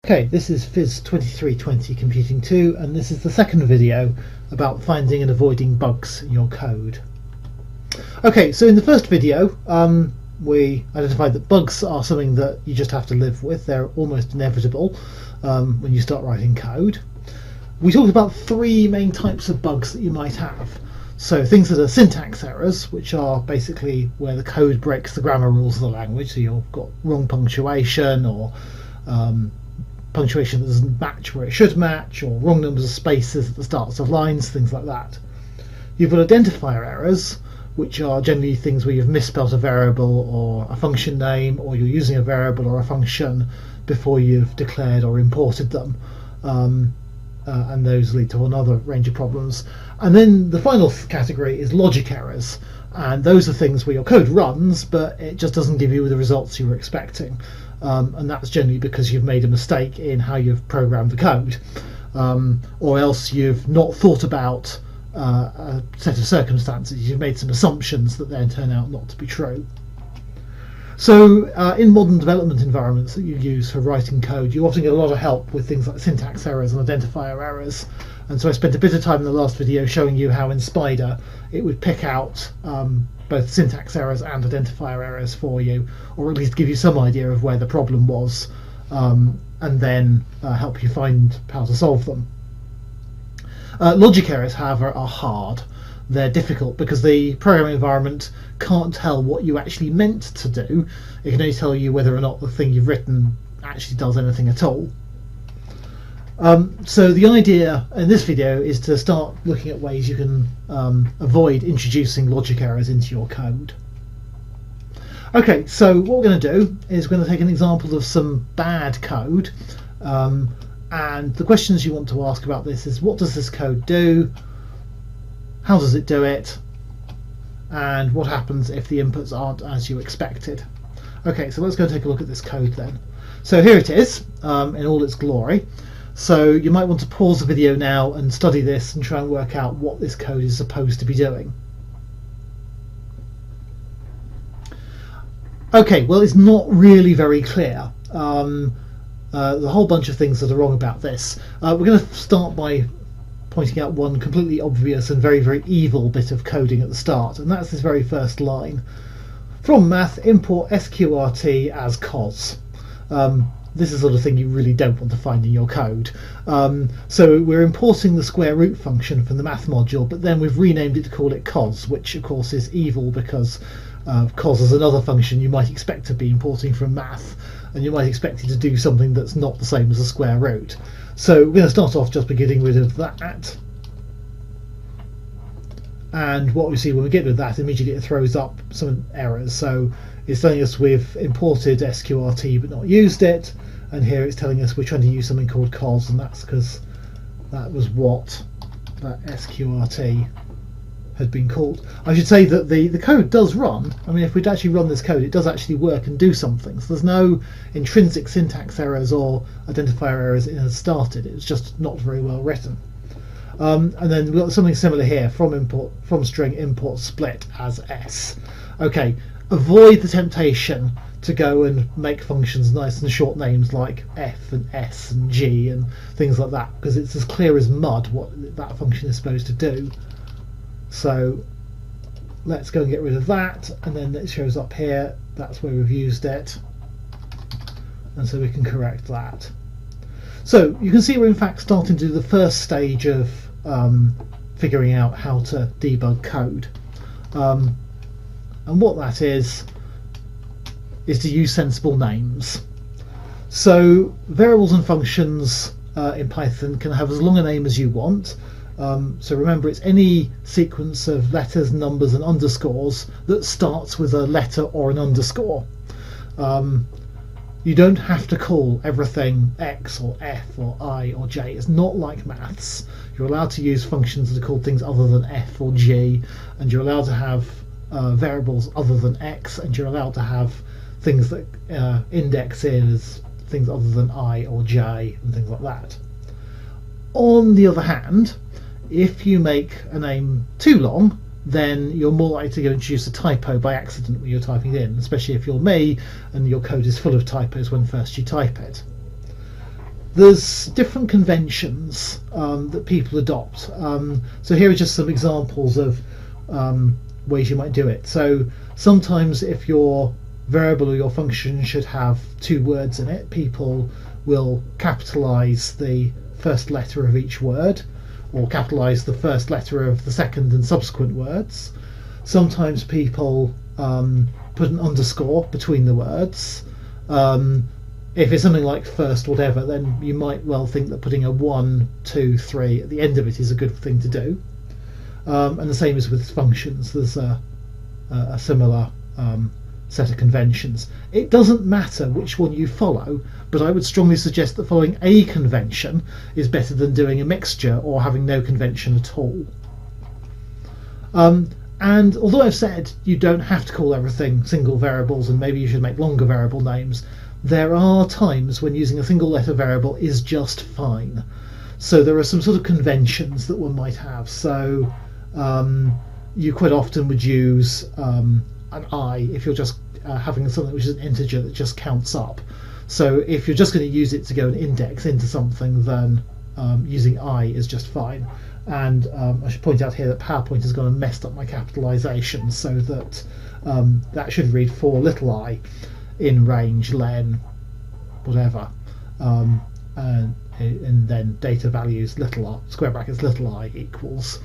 Okay, this is Phys 2320 Computing 2, and this is the second video about finding and avoiding bugs in your code. Okay, so in the first video we identified that bugs are something that you just have to live with. They're almost inevitable when you start writing code. We talked about three main types of bugs that you might have. So things that are syntax errors, which are basically where the code breaks the grammar rules of the language, so you've got wrong punctuation or punctuation that doesn't match where it should match, or wrong numbers of spaces at the starts of lines, things like that. You've got identifier errors, which are generally things where you've misspelled a variable or a function name, or you're using a variable or a function before you've declared or imported them, and those lead to another range of problems. And then the final category is logic errors, and those are things where your code runs but it just doesn't give you the results you were expecting. And that's generally because you've made a mistake in how you've programmed the code, or else you've not thought about a set of circumstances. You've made some assumptions that then turn out not to be true. So in modern development environments that you use for writing code, you often get a lot of help with things like syntax errors and identifier errors. And so I spent a bit of time in the last video showing you how in Spyder it would pick out both syntax errors and identifier errors for you, or at least give you some idea of where the problem was, and then help you find how to solve them. Logic errors, however, are hard. They're difficult because the programming environment can't tell what you actually meant to do. It can only tell you whether or not the thing you've written actually does anything at all. So the idea in this video is to start looking at ways you can avoid introducing logic errors into your code. Okay, so what we're going to do is we're going to take an example of some bad code, and the questions you want to ask about this is: what does this code do? How does it do it? And what happens if the inputs aren't as you expected? Okay, so let's go take a look at this code then. So here it is in all its glory. So you might want to pause the video now and study this and try and work out what this code is supposed to be doing. Okay, well, it's not really very clear. There's a whole bunch of things that are wrong about this. We're going to start by pointing out one completely obvious and very, very evil bit of coding at the start, and that's this very first line. From math, import sqrt as cos. This is the sort of thing you really don't want to find in your code. So we're importing the square root function from the math module, but then we've renamed it to call it cos, which of course is evil because cos is another function you might expect to be importing from math, and you might expect it to do something that's not the same as a square root. So we're going to start off just by getting rid of that. And what we see when we get rid of that, immediately it throws up some errors. So it's telling us we've imported sqrt but not used it, and here it's telling us we're trying to use something called cos, and that's because that was what that sqrt had been called. I should say that the code does run. I mean, if we'd actually run this code, it does actually work and do something. So there's no intrinsic syntax errors or identifier errors it has started. It's just not very well written. And then we've got something similar here: from string import split as s. Okay, avoid the temptation to go and make functions nice and short names like f and s and g and things like that, because it's as clear as mud what that function is supposed to do. So let's go and get rid of that, and then it shows up here. That's where we've used it, and so we can correct that. So you can see we're in fact starting to do the first stage of figuring out how to debug code, and what that is to use sensible names. So variables and functions in Python can have as long a name as you want. So remember, it's any sequence of letters, numbers and underscores that starts with a letter or an underscore. You don't have to call everything x or f or I or j. It's not like maths. You're allowed to use functions that are called things other than f or g, and you're allowed to have variables other than x, and you're allowed to have things that index in as things other than I or j and things like that. On the other hand, if you make a name too long, then you're more likely to go introduce a typo by accident when you're typing it in, especially if you're me and your code is full of typos when first you type it. there's different conventions that people adopt. So here are just some examples of ways you might do it. So sometimes if your variable or your function should have two words in it, people will capitalize the first letter of each word, or capitalize the first letter of the second and subsequent words. Sometimes people put an underscore between the words. If it's something like first whatever, then you might well think that putting a 1, 2, 3 at the end of it is a good thing to do. And the same is with functions. There's a similar set of conventions. It doesn't matter which one you follow, but I would strongly suggest that following a convention is better than doing a mixture or having no convention at all. And although I've said you don't have to call everything single variables and maybe you should make longer variable names, there are times when using a single letter variable is just fine. So there are some sort of conventions that one might have. So you quite often would use an I if you're just having something which is an integer that just counts up. So if you're just going to use it to go and index into something, then using I is just fine. And I should point out here that PowerPoint has gone and messed up my capitalization, so that that should read for little I in range len whatever, and then data values little r square brackets little I equals.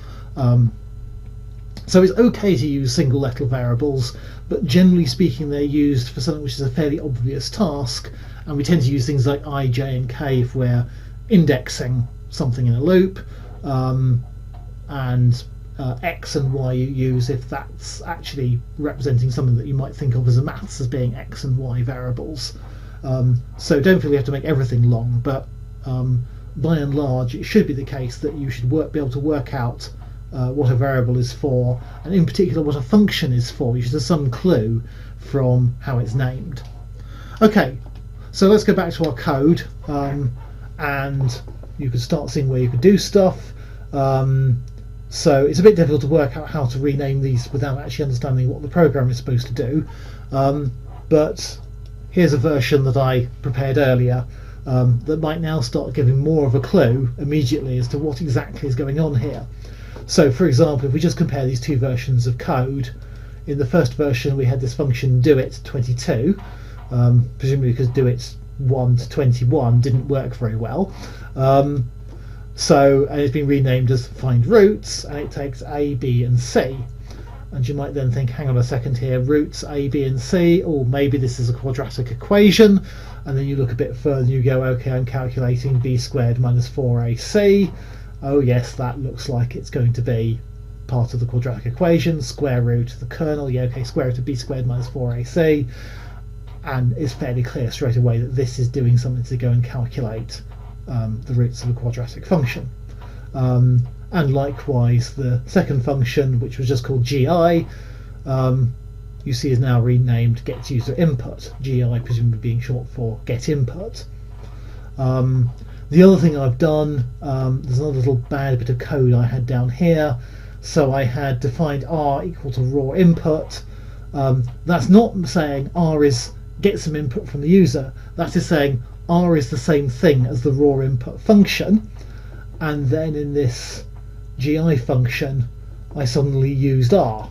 So it's okay to use single letter variables, but generally speaking they're used for something which is a fairly obvious task, and we tend to use things like I, j and k if we're indexing something in a loop, and x and y you use if that's actually representing something that you might think of as a maths as being x and y variables. So don't feel you have to make everything long, but by and large it should be the case that you should be able to work out what a variable is for, and in particular what a function is for. You should have some clue from how it's named. Okay, so let's go back to our code, and you could start seeing where you could do stuff. So it's a bit difficult to work out how to rename these without actually understanding what the program is supposed to do, but here's a version that I prepared earlier that might now start giving more of a clue immediately as to what exactly is going on here. So for example, if we just compare these two versions of code, in the first version we had this function doit22, presumably because doit 1 to 21 didn't work very well. And it's been renamed as find roots, and it takes a, b and c. And you might then think, hang on a second here, roots a, b and c, or maybe this is a quadratic equation. And then you look a bit further and you go, okay, I'm calculating b squared minus 4ac. Oh yes, that looks like it's going to be part of the quadratic equation, square root of the kernel, yeah, okay, square root of b squared minus 4ac. And it's fairly clear straight away that this is doing something to go and calculate the roots of a quadratic function. And likewise the second function, which was just called gi, you see is now renamed getUserInput, gi presumably being short for getInput. The other thing I've done, there's another little bad bit of code I had down here. So I had defined r equal to raw input. That's not saying r is get some input from the user. That is saying r is the same thing as the raw input function, and then in this gi function I suddenly used r.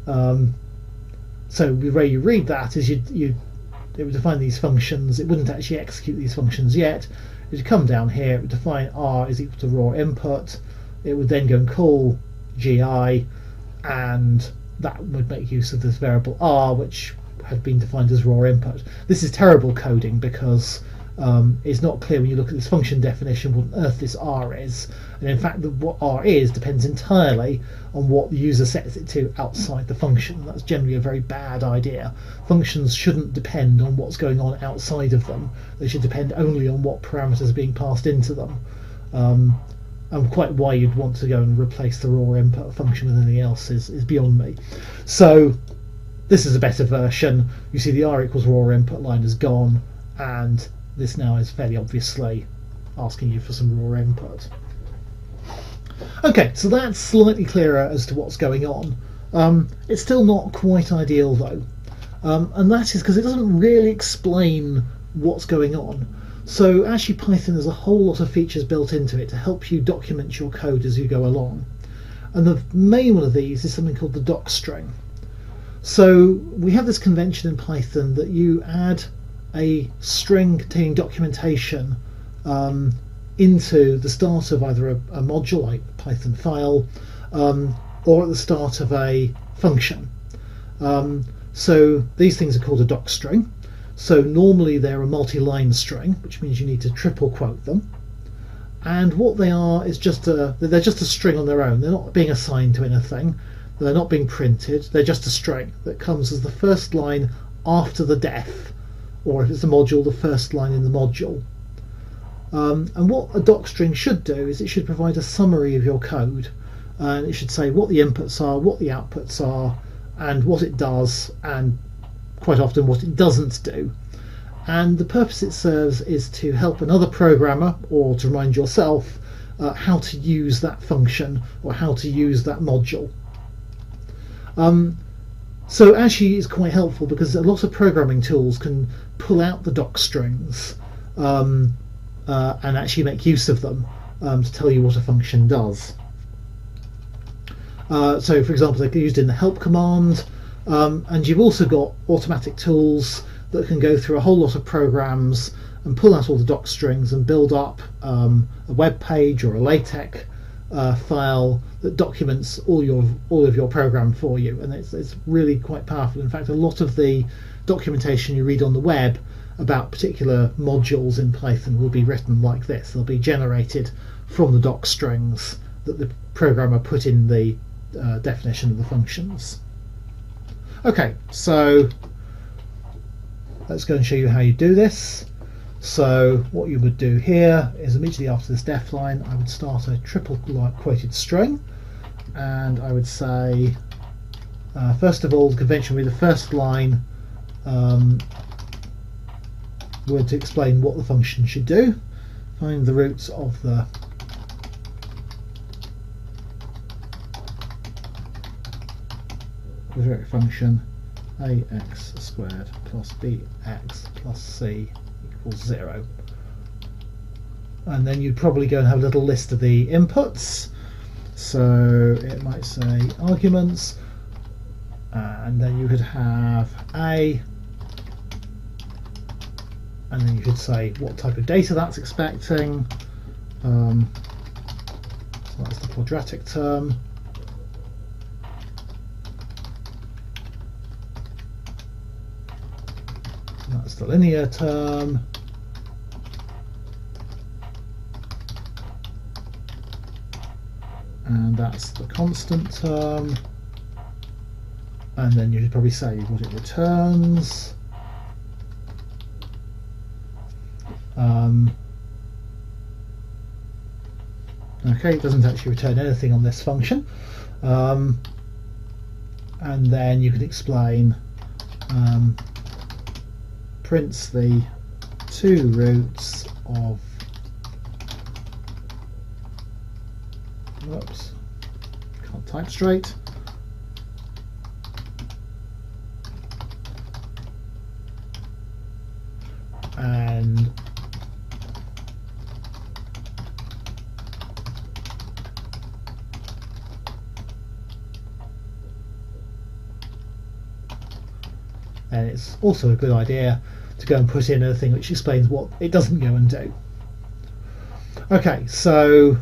So the way you read that is it would define these functions. It wouldn't actually execute these functions yet. It would come down here, it would define r is equal to raw input. It would then go and call gi, and that would make use of this variable r, which had been defined as raw input. This is terrible coding because it's not clear when you look at this function definition what on earth this r is, and in fact what r is depends entirely on what the user sets it to outside the function. That's generally a very bad idea. Functions shouldn't depend on what's going on outside of them. They should depend only on what parameters are being passed into them. And quite why you'd want to go and replace the raw input function with anything else is beyond me. So this is a better version. You see the r equals raw input line is gone, and this now is fairly obviously asking you for some raw input. Okay, so that's slightly clearer as to what's going on. It's still not quite ideal though, and that is because it doesn't really explain what's going on. So actually Python has a whole lot of features built into it to help you document your code as you go along. And the main one of these is something called the docstring. So we have this convention in Python that you add a string containing documentation into the start of either a module, like a Python file, or at the start of a function. So these things are called a docstring. So normally they're a multi-line string, which means you need to triple quote them. And what they are is they're just a string on their own. They're not being assigned to anything. They're not being printed. They're just a string that comes as the first line after the def, or if it's a module, the first line in the module. And what a docstring should do is it should provide a summary of your code. And it should say what the inputs are, what the outputs are, and what it does, and quite often what it doesn't do. And the purpose it serves is to help another programmer, or to remind yourself how to use that function or how to use that module. So actually it's quite helpful because a lot of programming tools can pull out the docstrings and actually make use of them to tell you what a function does. So for example, they're used in the help command, and you've also got automatic tools that can go through a whole lot of programs and pull out all the docstrings and build up a web page or a LaTeX file that documents all of your program for you, and it's really quite powerful. In fact, a lot of the documentation you read on the web about particular modules in Python will be written like this. They'll be generated from the docstrings that the programmer put in the definition of the functions. Okay, so let's go and show you how you do this. So what you would do here is immediately after this def line, I would start a triple quoted string, and I would say first of all, the convention would be the first line word to explain what the function should do. Find the roots of the quadratic function ax squared plus bx plus c equals 0. And then you'd probably go and have a little list of the inputs. So it might say arguments, and then you could have a, and then you could say what type of data that's expecting. So that's the quadratic term. That's the linear term. And that's the constant term. And then you should probably say what it returns. Okay, it doesn't actually return anything on this function. And then you can explain prints the two roots of, whoops, can't type straight, and it's also a good idea to go and put in a thing which explains what it doesn't go and do. Okay, so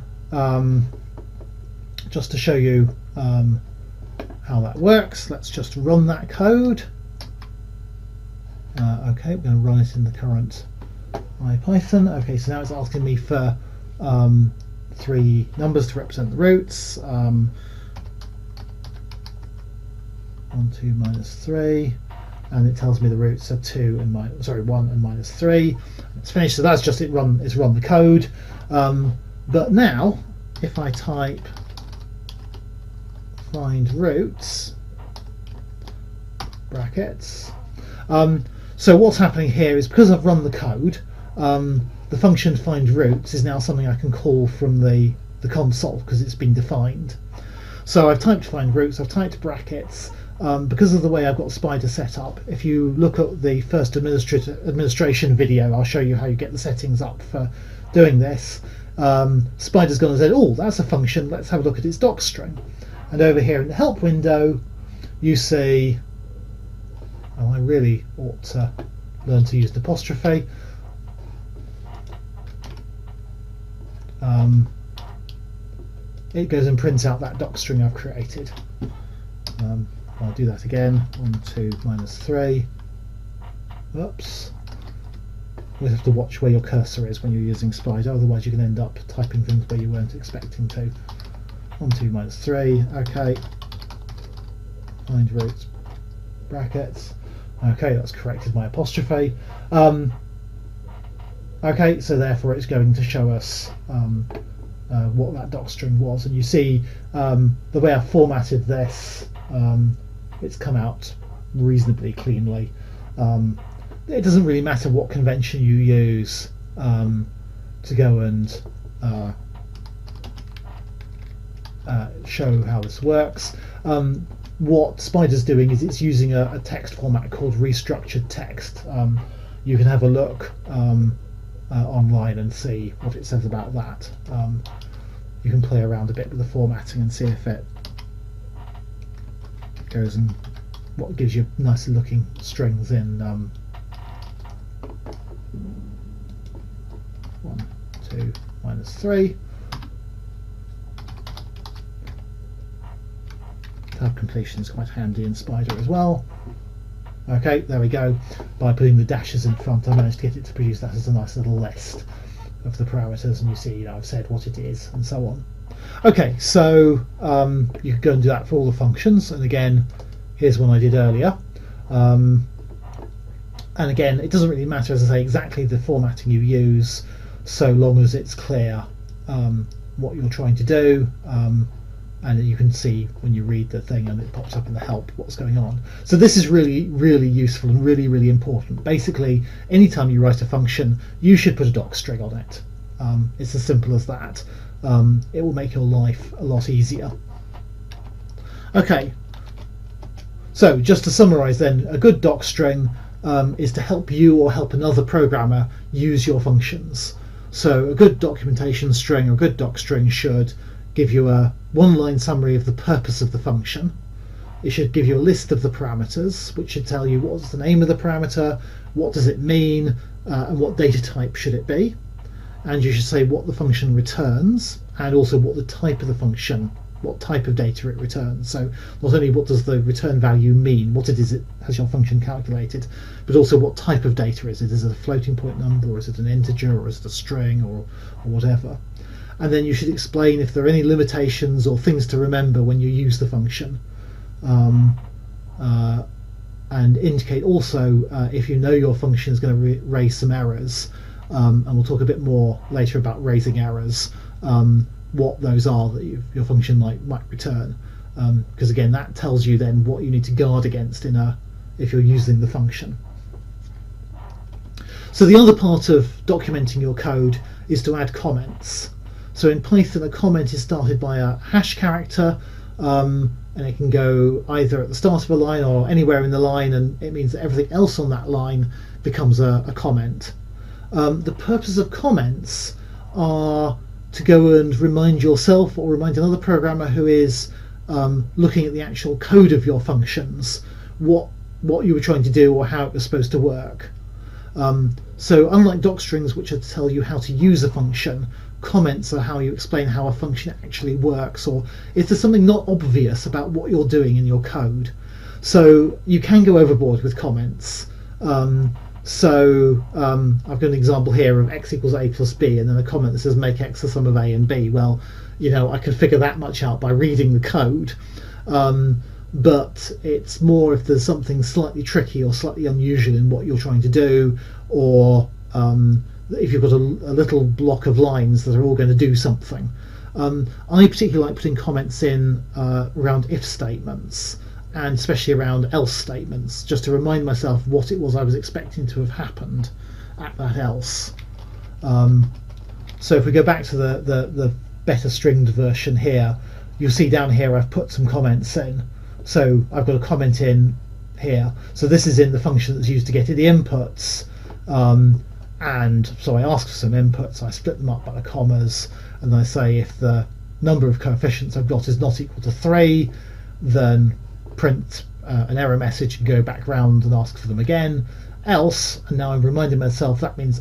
just to show you how that works, let's just run that code. Okay, we're going to run it in the current IPython. Okay, so now it's asking me for 3 numbers to represent the roots. 1, 2, minus 3. And it tells me the roots are 1 and minus 3. It's finished, so that's just it's run the code. But now, if I type find roots brackets, so what's happening here is because I've run the code, the function find roots is now something I can call from the console because it's been defined. So I've typed find roots, I've typed brackets, because of the way I've got Spider set up, if you look at the first administration video, I'll show you how you get the settings up for doing this. Spider's gone and said, oh, that's a function, let's have a look at its docstring. And over here in the help window, you see, oh, I really ought to learn to use the apostrophe. It goes and prints out that docstring I've created. I'll do that again. 1, 2, -3. Oops. You have to watch where your cursor is when you're using Spider, otherwise you can end up typing things where you weren't expecting to. 1, 2, -3. Okay. Find root brackets. Okay, that's corrected my apostrophe. Okay, so therefore it's going to show us what that docstring was, and you see the way I formatted this, it's come out reasonably cleanly. It doesn't really matter what convention you use to go and show how this works. What Spider's doing is it's using a text format called restructured text. You can have a look online and see what it says about that. You can play around a bit with the formatting and see if it goes and what gives you nicer looking strings in 1, 2, -3. Tab completion is quite handy in Spider as well. Okay, there we go. By putting the dashes in front, I managed to get it to produce that as a nice little list of the parameters, and you see, I've said what it is and so on. Okay, so you can go and do that for all the functions, and again, here's one I did earlier. And again, it doesn't really matter, as I say, exactly the formatting you use, so long as it's clear what you're trying to do. And you can see when you read the thing and it pops up in the help what's going on. So this is really, really useful and really, really important. Basically, anytime you write a function, you should put a docstring on it. It's as simple as that. It will make your life a lot easier. Okay, so just to summarize then, a good docstring is to help you or help another programmer use your functions. So a good documentation string or a good docstring should give you a one-line summary of the purpose of the function. It should give you a list of the parameters, which should tell you what's the name of the parameter, what does it mean, and what data type should it be. And you should say what the function returns, and also what the type of the function, what type of data it returns. So not only what does the return value mean, what it is it has your function calculated, but also what type of data is it. Is it a floating point number, or is it an integer, or is it a string, or whatever. And then you should explain if there are any limitations or things to remember when you use the function, and indicate also if you know your function is going to raise some errors, and we'll talk a bit more later about raising errors, what those are that your function might return, because again that tells you then what you need to guard against if you're using the function. So the other part of documenting your code is to add comments. So in Python, a comment is started by a hash character, and it can go either at the start of a line or anywhere in the line, and it means that everything else on that line becomes a comment. The purpose of comments are to go and remind yourself or remind another programmer who is looking at the actual code of your functions what you were trying to do or how it was supposed to work. So unlike docstrings, which are to tell you how to use a function, comments are how you explain how a function actually works, or if there's something not obvious about what you're doing in your code. So you can go overboard with comments. I've got an example here of x equals a plus b, and then a comment that says make x the sum of a and b. Well, I can figure that much out by reading the code, but it's more if there's something slightly tricky or slightly unusual in what you're trying to do, or if you've got a little block of lines that are all going to do something. I particularly like putting comments in around if statements, and especially around else statements, just to remind myself what it was I was expecting to have happened at that else. So if we go back to the better stringed version here, you'll see down here I've put some comments in. So I've got a comment in here. So this is in the function that's used to get the inputs. And so I ask for some inputs, I split them up by the commas, and I say if the number of coefficients I've got is not equal to 3, then print an error message and go back round and ask for them again. Else, and now I'm reminding myself, that means,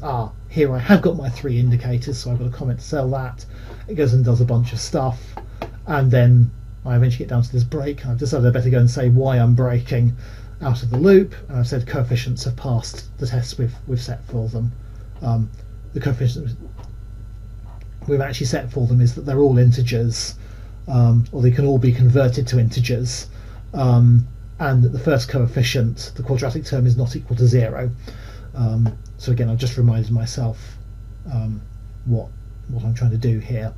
here I have got my 3 indicators, so I've got a comment to tell that. It goes and does a bunch of stuff, and then I eventually get down to this break, and I've decided I better go and say why I'm breaking out of the loop, and I've said coefficients have passed the tests we've set for them. The coefficients we've actually set for them is that they're all integers, or they can all be converted to integers, and that the first coefficient, the quadratic term, is not equal to 0. So again, I've just reminded myself what I'm trying to do here.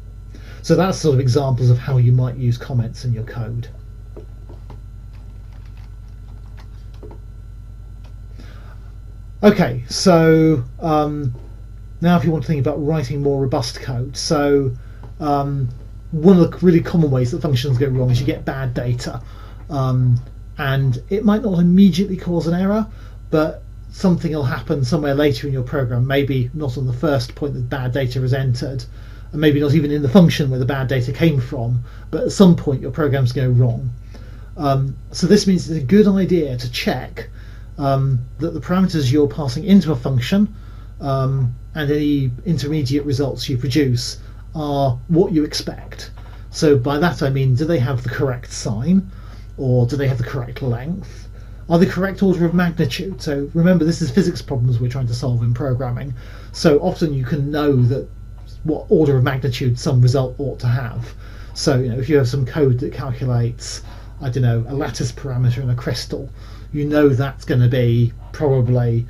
So that's sort of examples of how you might use comments in your code. Okay, so now if you want to think about writing more robust code, so one of the really common ways that functions go wrong is you get bad data, and it might not immediately cause an error, but something will happen somewhere later in your program, maybe not on the first point that bad data is entered, and maybe not even in the function where the bad data came from, but at some point your programs go wrong. So this means it's a good idea to check that the parameters you're passing into a function and any intermediate results you produce are what you expect. So by that I mean, do they have the correct sign, or do they have the correct length? Are the correct order of magnitude? So remember, this is physics problems we're trying to solve in programming, so often you can know that what order of magnitude some result ought to have. So if you have some code that calculates, I don't know, a lattice parameter in a crystal, you know that's going to be probably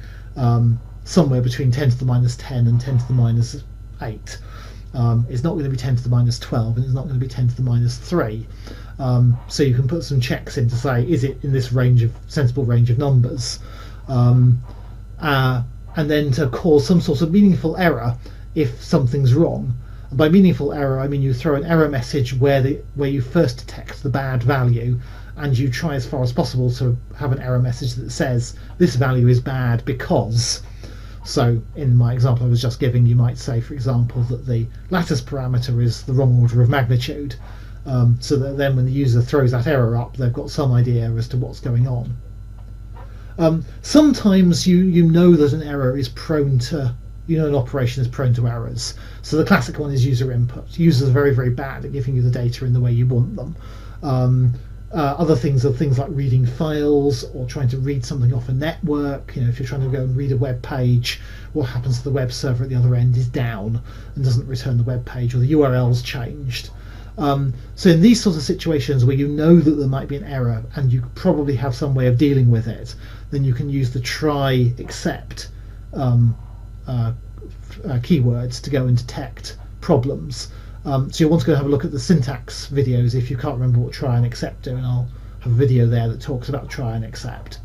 somewhere between 10 to the minus 10 and 10 to the minus 8. It's not going to be 10 to the minus 12, and it's not going to be 10 to the minus 3. So you can put some checks in to say, is it in this sensible range of numbers? And then to cause some sort of meaningful error if something's wrong. And by meaningful error, I mean you throw an error message where you first detect the bad value, and you try as far as possible to have an error message that says this value is bad because. So in my example I was just giving, you might say, for example, that the lattice parameter is the wrong order of magnitude, so that then when the user throws that error up, they've got some idea as to what's going on. Sometimes you know that an error is prone to, an operation is prone to errors. So the classic one is user input. Users are very, very bad at giving you the data in the way you want them. Other things are things like reading files or trying to read something off a network. If you're trying to go and read a web page, what happens to the web server at the other end is down and doesn't return the web page, or the URL's changed. So in these sorts of situations where you know that there might be an error and you probably have some way of dealing with it, then you can use the try except keywords to go and detect problems. So you'll want to go have a look at the syntax videos if you can't remember what try and except do, and I'll have a video there that talks about try and except.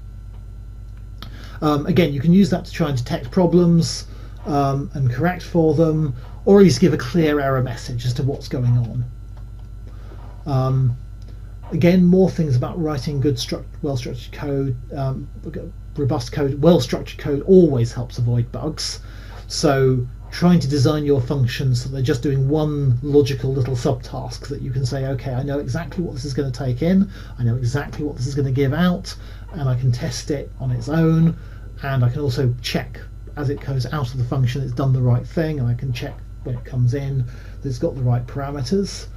Again, you can use that to try and detect problems and correct for them, or at least give a clear error message as to what's going on. Again, more things about writing good, well-structured code, robust code. Well-structured code always helps avoid bugs. So trying to design your functions so they're just doing one logical little subtask that you can say, okay, I know exactly what this is going to take in, I know exactly what this is going to give out, and I can test it on its own, and I can also check as it goes out of the function it's done the right thing, and I can check when it comes in that it's got the right parameters.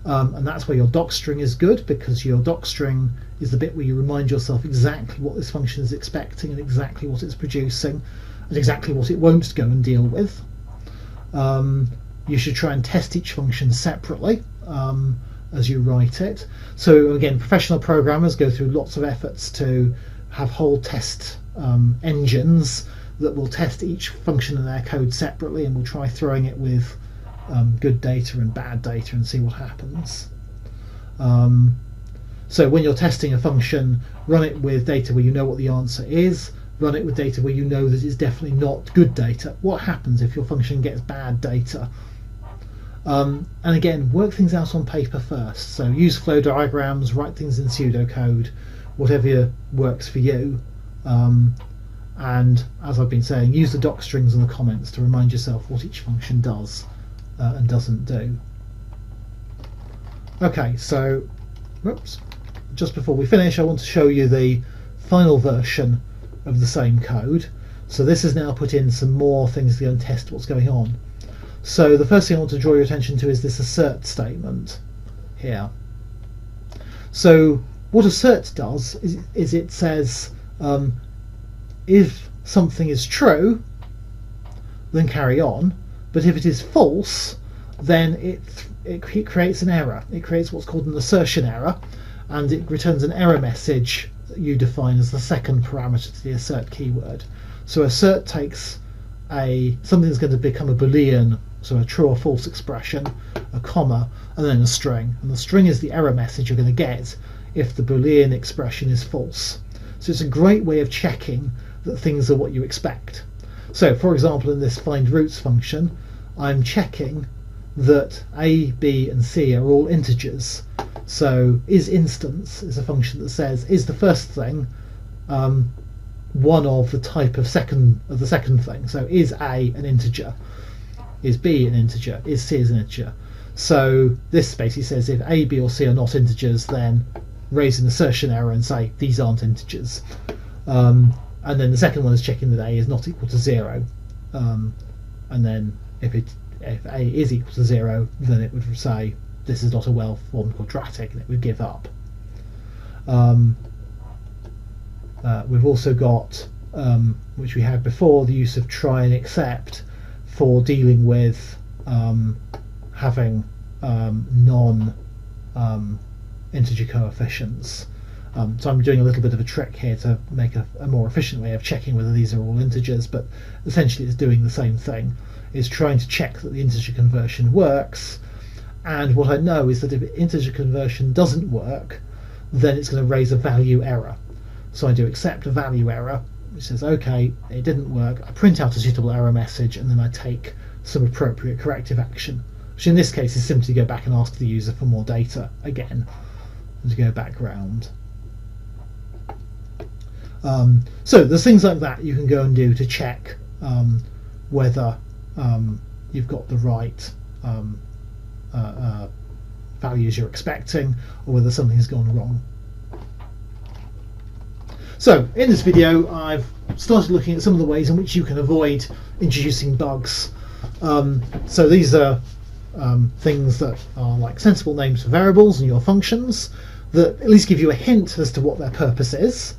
And that's where your docstring is good, because your docstring is the bit where you remind yourself exactly what this function is expecting and exactly what it's producing and exactly what it won't go and deal with. You should try and test each function separately as you write it. So again, professional programmers go through lots of efforts to have whole test engines that will test each function in their code separately, and will try throwing it with good data and bad data and see what happens. So when you're testing a function, run it with data where you know what the answer is, run it with data where you know that it's definitely not good data. What happens if your function gets bad data? And again, work things out on paper first. So use flow diagrams, write things in pseudocode, whatever works for you. And as I've been saying, use the doc strings and the comments to remind yourself what each function does and doesn't do. Okay, so whoops, just before we finish, I want to show you the final version of the same code. So this has now put in some more things to go and test what's going on. So the first thing I want to draw your attention to is this assert statement here. So what assert does is it says if something is true, then carry on, but if it is false, then it creates an error. It creates what's called an assertion error, and it returns an error message that you define as the second parameter to the assert keyword. So assert takes something that's going to become a Boolean, so a true or false expression, a comma, and then a string. And the string is the error message you're going to get if the Boolean expression is false. So it's a great way of checking that things are what you expect. So for example, in this find roots function, I'm checking that a, b, and c are all integers. So isInstance is a function that says, is the first thing one of the type of the second thing? So is a an integer? Is b an integer? Is c an integer? So this basically says if a, b, or c are not integers, then raise an assertion error and say these aren't integers. And then the second one is checking that a is not equal to 0. And then if a is equal to 0, then it would say this is not a well-formed quadratic, and it would give up. We've also got, which we had before, the use of try and except for dealing with having non-integer coefficients. So I'm doing a little bit of a trick here to make a more efficient way of checking whether these are all integers, but essentially it's doing the same thing. It's trying to check that the integer conversion works, and what I know is that if integer conversion doesn't work, then it's going to raise a value error. So I do accept a value error, which says, okay, it didn't work. I print out a suitable error message, and then I take some appropriate corrective action, which in this case is simply to go back and ask the user for more data again, and to go back round. So there's things like that you can go and do to check whether you've got the right values you're expecting, or whether something's gone wrong. So in this video I've started looking at some of the ways in which you can avoid introducing bugs. So these are things that are like sensible names for variables and your functions that at least give you a hint as to what their purpose is.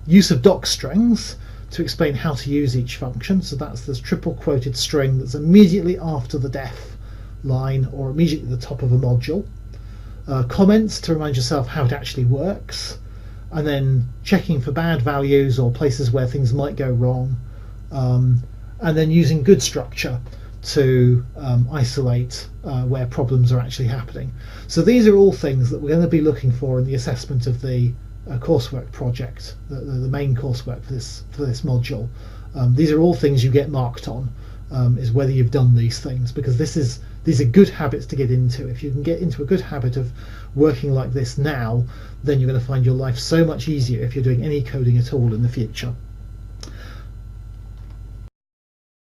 Use of doc strings to explain how to use each function. So that's this triple quoted string that's immediately after the def line or immediately at the top of a module. Comments to remind yourself how it actually works, and then checking for bad values or places where things might go wrong, and then using good structure to isolate where problems are actually happening. So these are all things that we're going to be looking for in the assessment of the coursework project, the main coursework for this module. These are all things you get marked on, is whether you've done these things, because these are good habits to get into. If you can get into a good habit of working like this now, then you're going to find your life so much easier if you're doing any coding at all in the future.